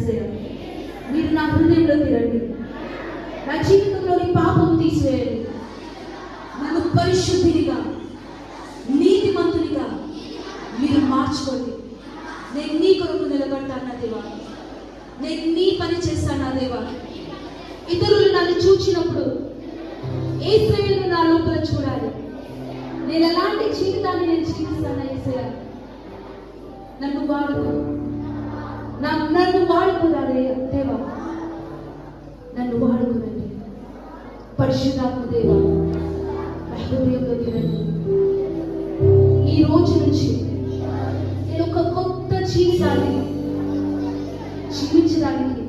యేసయ్య, మీరు నా హృదయంలోకి రండి, నా జీవితంలోని పాపం తీసివేయండి, నన్ను పరిశుద్ధినిగా నీతిమంతునిగా మీరు మార్చుకోండి. నేను నీ కొరకు నిలబడతాను నా దేవా, నేను నీ పని చేస్తాను నా దేవా. ఇతరులు నన్ను చూచినప్పుడు యేసయ్యను నా లోపల చూడాలి. నేను ఎలాంటి జీవితాన్ని నేను జీవిస్తాను యేసయ్య, నన్ను వాడుకో, నన్ను వాడుకోరా దేవా, నన్ను వాడుకోనండి. పరిశుద్ధాత్మ దేవా, నా హృదయంలోకి రండి. ఈ రోజు నుంచి నేను ఒక కొత్త జీవితాన్ని జీవించడానికి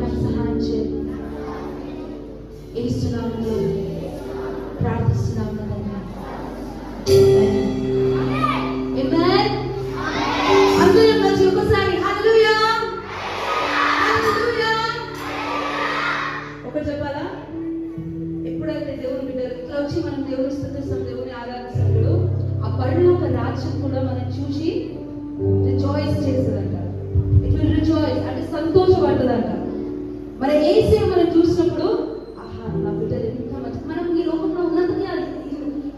నాకు సహాయం చేయండి. యేసునామములో ప్రార్థిస్తున్నాము తండ్రి. ఆమేన్. అందరం కలిసి ఒకసారి హల్లెలూయా హల్లెలూయా ఒకటి చెప్పాలా? ఎప్పుడైతే దేవుని బిడ్డలు ఇట్లా వచ్చి మనం దేవుని స్తుతిస్తాం, దేవుని ఆరాధిస్తాడు, ఆ పరలోక రాజ్యం కూడా మనం చూసి రిజాయిస్ చేస్తుందంట. ఇట్ విల్ రిజాయిస్ అంటే సంతోషపడుతుందంట. మన యేసయ్య మనం చూసినప్పుడు ఆహా నా బిడ్డలు ఎంత మంచి, మనం ఈ లోకంలో ఉన్నందుకే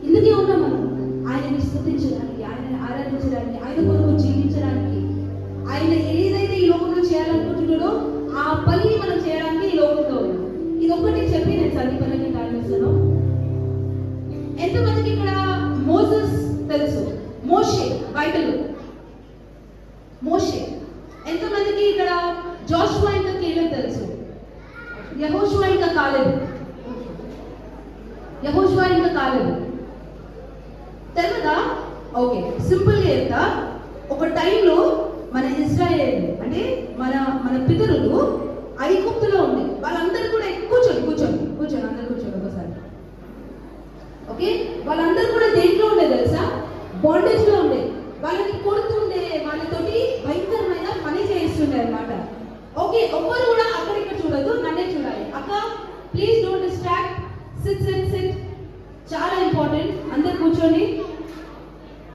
ఇందుకే ఉన్నాం. మనం ఆయనని స్తుతించడానికి, ఆయనని ఆరాధించడానికి, ఆయన కొరకు జీవించడానికి, ఆయన ఏదైతే ఈ లోకంలో చేయాలనుకుంటున్నాడో ఆ పనిని మనం చేయడానికి ఈ లోకంలో ఉన్నాం. ఇది ఒకటి చెప్పి నేను సందీపనకి కానిస్తాను. ఎంతమందికి ఇక్కడ మోసెస్ తెలుసు? మోషే బైబిల్ మోషే. ఎంతమందికి ఇక్కడ జోషువా ఇంకా కేలేబ్ తెలుసు? యెహోషువ ఇంకా కాలేబ్, యెహోషువ ఇంకా కాలేబ్ తెలుదా? ఓకే, సింపుల్గా చెప్తా. ఒక టైంలో మన ఇశ్రాయేల్ అంటే మన పితరులు ఐగుప్తులో ఉంది. వాళ్ళందరూ కూడా కూర్చొని అందరూ కూర్చోండి ఒకసారి. ఓకే, వాళ్ళందరూ కూడా దేంట్లో ఉండే తెలుసా? బాండేజ్ లో ఉండే.